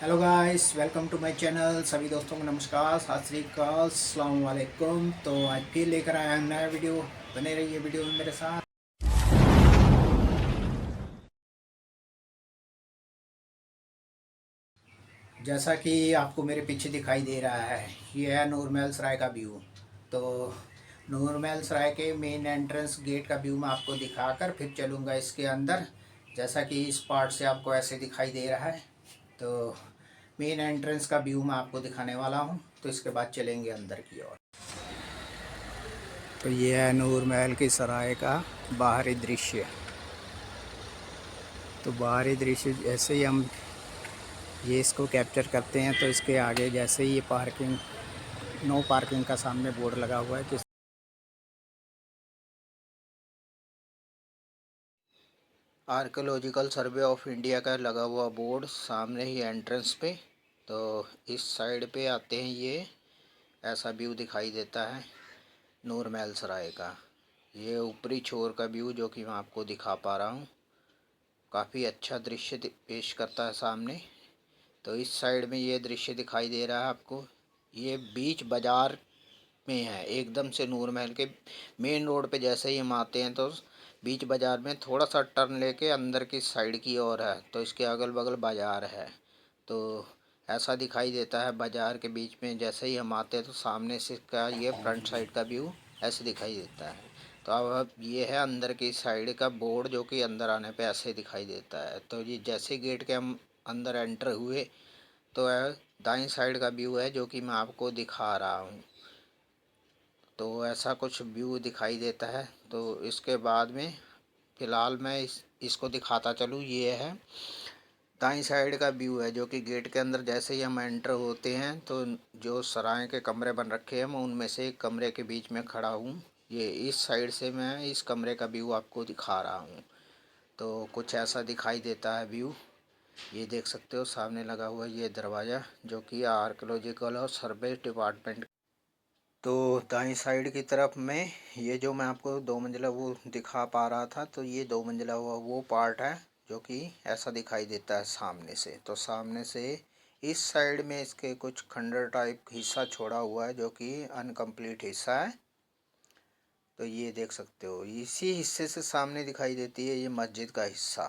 Hello guys, welcome to my channel. सभी दोस्तों को नमस्कार, सत श्री अकाल, अस्सलाम वालेकुम। तो आज फिर लेकर आया हूं नया वीडियो। बने रहिए वीडियो में मेरे साथ। जैसा कि आपको मेरे पीछे दिखाई दे रहा है, ये है नूरमहल सराय का व्यू। तो नूरमहल सराय के मेन एंट्रेंस गेट का व्यू मैं आपको दिखाकर फिर चलूँगा इसके अंदर। जैसा कि इस पार्ट से आपको ऐसे दिखाई दे रहा है। तो मेन एंट्रेंस का व्यू मैं आपको दिखाने वाला हूँ, तो इसके बाद चलेंगे अंदर की ओर। तो ये है नूर महल की सराय का बाहरी दृश्य। तो बाहरी दृश्य जैसे ही हम ये इसको कैप्चर करते हैं, तो इसके आगे जैसे ही ये पार्किंग, नो पार्किंग का सामने बोर्ड लगा हुआ है कि आर्कियोलॉजिकल सर्वे ऑफ इंडिया का लगा हुआ बोर्ड सामने ही एंट्रेंस पे। तो इस साइड पे आते हैं, ये ऐसा व्यू दिखाई देता है नूर महल सराय का। ये ऊपरी छोर का व्यू जो कि मैं आपको दिखा पा रहा हूँ, काफ़ी अच्छा दृश्य पेश करता है सामने। तो इस साइड में ये दृश्य दिखाई दे रहा है आपको, ये बीच बाज़ार में है एकदम से। नूर महल के मेन रोड पे जैसे ही हम आते हैं, तो बीच बाज़ार में थोड़ा सा टर्न लेके अंदर की साइड की ओर है। तो इसके अगल बगल बाज़ार है। तो ऐसा दिखाई देता है बाज़ार के बीच में। जैसे ही हम आते हैं तो सामने से का ये फ्रंट साइड का व्यू ऐसे दिखाई देता है। तो अब ये है अंदर की साइड का बोर्ड, जो कि अंदर आने पे ऐसे दिखाई देता है। तो ये जैसे गेट के हम अंदर एंटर हुए, तो दाईं साइड का व्यू है जो कि मैं आपको दिखा रहा हूँ। तो ऐसा कुछ व्यू दिखाई देता है। तो इसके बाद में फ़िलहाल मैं इसको दिखाता चलूँ। ये है दाईं साइड का व्यू है, जो कि गेट के अंदर जैसे ही हम एंटर होते हैं, तो जो सराय के कमरे बन रखे हैं, मैं उनमें से एक कमरे के बीच में खड़ा हूँ। ये इस साइड से मैं इस कमरे का व्यू आपको दिखा रहा हूँ। तो कुछ ऐसा दिखाई देता है व्यू। ये देख सकते हो सामने लगा हुआ ये दरवाज़ा, जो कि आर्कियोलॉजिकल और सर्वे डिपार्टमेंट। तो दाईं साइड की तरफ में ये जो मैं आपको दो मंजिला वो दिखा पा रहा था, तो ये दो मंजिला हुआ वो पार्ट है जो कि ऐसा दिखाई देता है सामने से। तो सामने से इस साइड में इसके कुछ खंडर टाइप हिस्सा छोड़ा हुआ है, जो कि अनकम्प्लीट हिस्सा है। तो ये देख सकते हो इसी हिस्से से सामने दिखाई देती है ये मस्जिद का हिस्सा।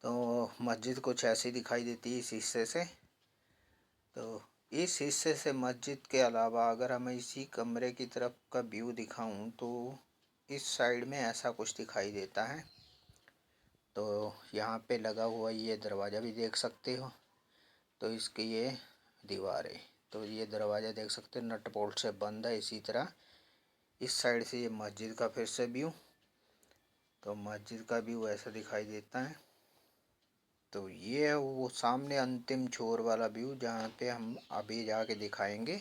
तो मस्जिद कुछ ऐसी दिखाई देती है इस हिस्से से। तो इस हिस्से से मस्जिद के अलावा अगर मैं इसी कमरे की तरफ का व्यू दिखाऊं, तो इस साइड में ऐसा कुछ दिखाई देता है। तो यहाँ पे लगा हुआ ये दरवाज़ा भी देख सकते हो। तो इसकी ये दीवारें, तो ये दरवाज़ा देख सकते हो नट बोल्ट से बंद है। इसी तरह इस साइड से ये मस्जिद का फिर से व्यू। तो मस्जिद का व्यू ऐसा दिखाई देता है। तो ये है वो सामने अंतिम छोर वाला व्यू, जहाँ पे हम अभी जाके दिखाएंगे।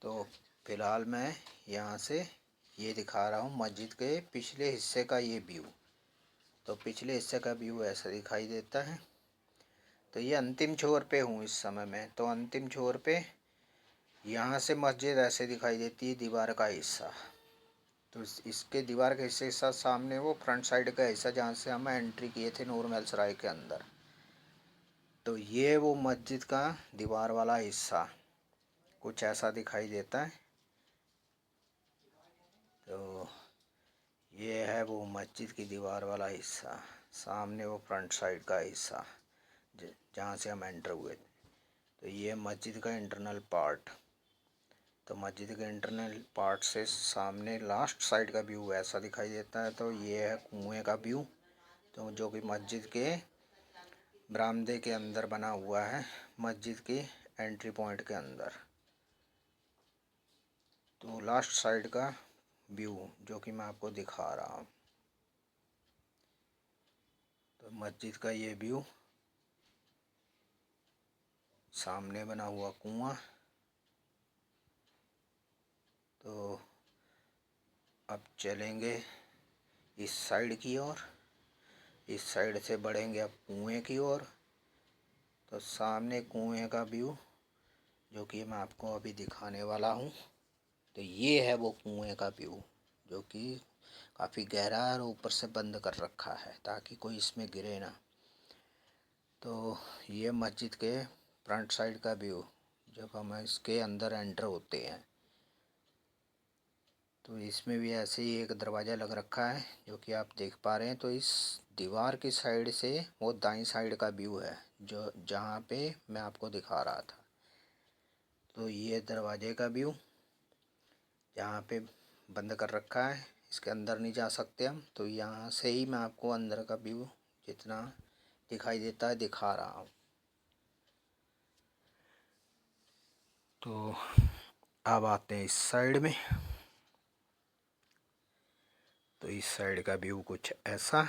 तो फिलहाल मैं यहाँ से ये दिखा रहा हूँ मस्जिद के पिछले हिस्से का ये व्यू। तो पिछले हिस्से का व्यू ऐसा दिखाई देता है। तो ये अंतिम छोर पे हूँ इस समय में। तो अंतिम छोर पे यहाँ से मस्जिद ऐसे दिखाई देती है, दीवार का हिस्सा। तो इसके दीवार के हिस्से के साथ सामने वो फ्रंट साइड का हिस्सा, जहाँ से हम एंट्री किए थे नूर महल सराय के अंदर। तो ये वो मस्जिद का दीवार वाला हिस्सा कुछ ऐसा दिखाई देता है। तो ये है वो मस्जिद की दीवार वाला हिस्सा, सामने वो फ्रंट साइड का हिस्सा जहाँ से हम एंटर हुए थे। तो ये मस्जिद का इंटरनल पार्ट। तो मस्जिद के इंटरनल पार्ट से सामने लास्ट साइड का व्यू ऐसा दिखाई देता है। तो ये है कुएं का व्यू, तो जो कि मस्जिद के बरामदे के अंदर बना हुआ है, मस्जिद के एंट्री पॉइंट के अंदर। तो लास्ट साइड का व्यू जो कि मैं आपको दिखा रहा हूँ। तो मस्जिद का ये व्यू, सामने बना हुआ कुआं। तो अब चलेंगे इस साइड की ओर। इस साइड से बढ़ेंगे अब कुएं की ओर। तो सामने कुएं का व्यू जो कि मैं आपको अभी दिखाने वाला हूँ। तो ये है वो कुएं का व्यू, जो कि काफ़ी गहरा है और ऊपर से बंद कर रखा है ताकि कोई इसमें गिरे ना। तो ये मस्जिद के फ्रंट साइड का व्यू जब हम इसके अंदर एंटर होते हैं। तो इसमें भी ऐसे ही एक दरवाज़ा लग रखा है जो कि आप देख पा रहे हैं। तो इस दीवार की साइड से वो दाईं साइड का व्यू है जो जहाँ पे मैं आपको दिखा रहा था। तो ये दरवाजे का व्यू जहाँ पे बंद कर रखा है, इसके अंदर नहीं जा सकते हम। तो यहाँ से ही मैं आपको अंदर का व्यू जितना दिखाई देता है दिखा रहा हूँ। तो अब आते हैं इस साइड में। तो इस साइड का व्यू कुछ ऐसा,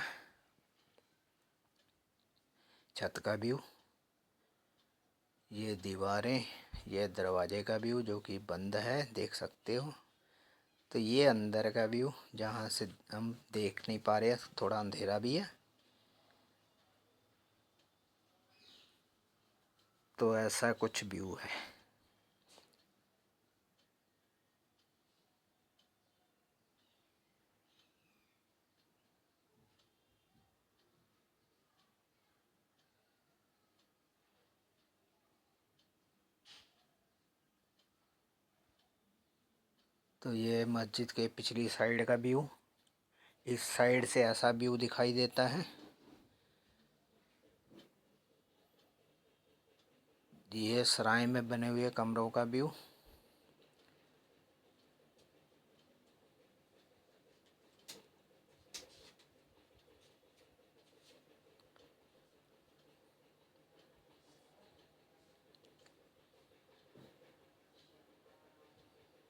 छत का व्यू, ये दीवारें, ये दरवाजे का व्यू जो कि बंद है, देख सकते हो। तो ये अंदर का व्यू जहाँ से हम देख नहीं पा रहे, थोड़ा अंधेरा भी है। तो ऐसा कुछ व्यू है। तो ये मस्जिद के पिछली साइड का व्यू, इस साइड से ऐसा व्यू दिखाई देता है। ये सराय में बने हुए कमरों का व्यू।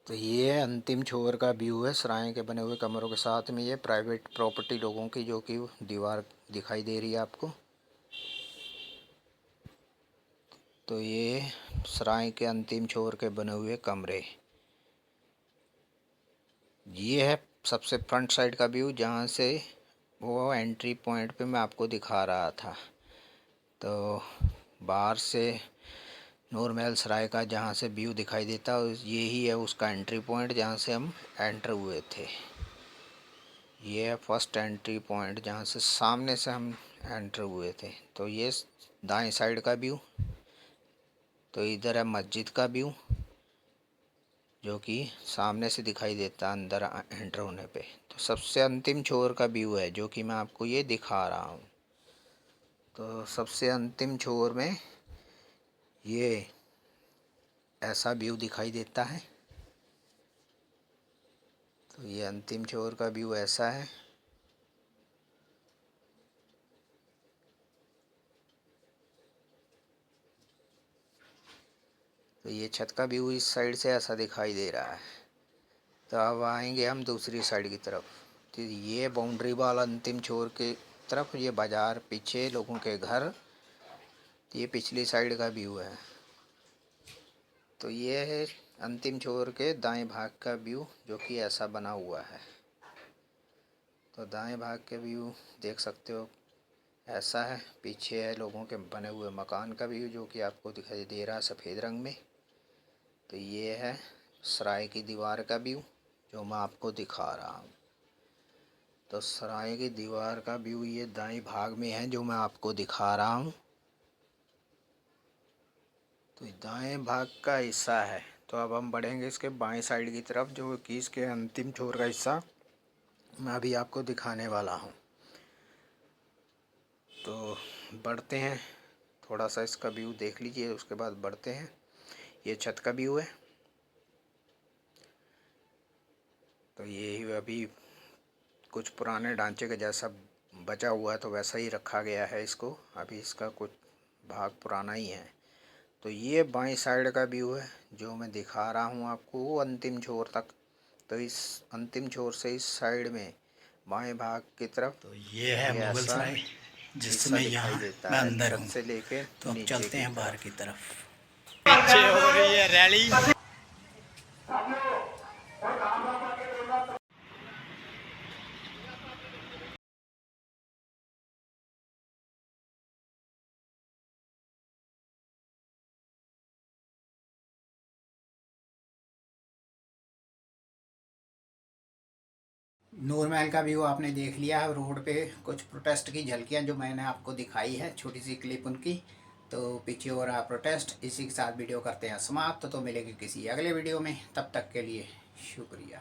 तो ये अंतिम छोर का व्यू है सराय के बने हुए कमरों के साथ में। ये प्राइवेट प्रॉपर्टी लोगों की जो कि दीवार दिखाई दे रही है आपको। तो ये सराय के अंतिम छोर के बने हुए कमरे। ये है सबसे फ्रंट साइड का व्यू जहाँ से वो एंट्री पॉइंट पे मैं आपको दिखा रहा था। तो बाहर से नूर महल सराय का जहाँ से व्यू दिखाई देता है ये ही है उसका एंट्री पॉइंट जहाँ से हम एंटर हुए थे। ये है फर्स्ट एंट्री पॉइंट जहाँ से सामने से हम एंटर हुए थे। तो ये दाएं साइड का व्यू। तो इधर है मस्जिद का व्यू जो कि सामने से दिखाई देता है अंदर एंटर होने पे। तो सबसे अंतिम छोर का व्यू है जो कि मैं आपको ये दिखा रहा हूँ। तो सबसे अंतिम छोर में ये ऐसा व्यू दिखाई देता है। तो ये अंतिम छोर का व्यू ऐसा है। तो ये छत का व्यू इस साइड से ऐसा दिखाई दे रहा है। तो अब आएंगे हम दूसरी साइड की तरफ। तो ये बाउंड्री वाला अंतिम छोर की तरफ, ये बाज़ार, पीछे लोगों के घर, ये पिछली साइड का व्यू है। तो ये है अंतिम छोर के दाएं भाग का व्यू जो कि ऐसा बना हुआ है। तो दाएं भाग के व्यू देख सकते हो ऐसा है। पीछे है लोगों के बने हुए मकान का व्यू जो कि आपको दिखाई दे रहा है सफ़ेद रंग में। तो ये है सराय की दीवार का व्यू जो मैं आपको दिखा रहा हूँ। तो सराय की दीवार का व्यू ये दाएं भाग में है जो मैं आपको दिखा रहा हूँ। तो दाएं भाग का हिस्सा है। तो अब हम बढ़ेंगे इसके बाएं साइड की तरफ जो कि इसके अंतिम छोर का हिस्सा मैं अभी आपको दिखाने वाला हूँ। तो बढ़ते हैं, थोड़ा सा इसका व्यू देख लीजिए उसके बाद बढ़ते हैं। ये छत का व्यू है। तो ये अभी कुछ पुराने ढांचे के जैसा बचा हुआ है तो वैसा ही रखा गया है इसको। अभी इसका कुछ भाग पुराना ही है। तो ये बाईं साइड का व्यू है जो मैं दिखा रहा हूँ आपको वो अंतिम छोर तक। तो इस अंतिम छोर से इस साइड में बाएं भाग की तरफ तो ये है ये मुगल ऐसा सराय जिस हिस्सा समय दिखाई यहाँ देता मैं है अंदर छत हूँ। से लेके तो अब नीचे चलते की हैं बाहर तरफ। की तरफ। पीछे हो रही है रैली। नूर महल का व्यू आपने देख लिया है। रोड पे कुछ प्रोटेस्ट की झलकियाँ जो मैंने आपको दिखाई है, छोटी सी क्लिप उनकी। तो पीछे हो रहा प्रोटेस्ट। इसी के साथ वीडियो करते हैं समाप्त। तो मिलेंगे किसी अगले वीडियो में, तब तक के लिए शुक्रिया।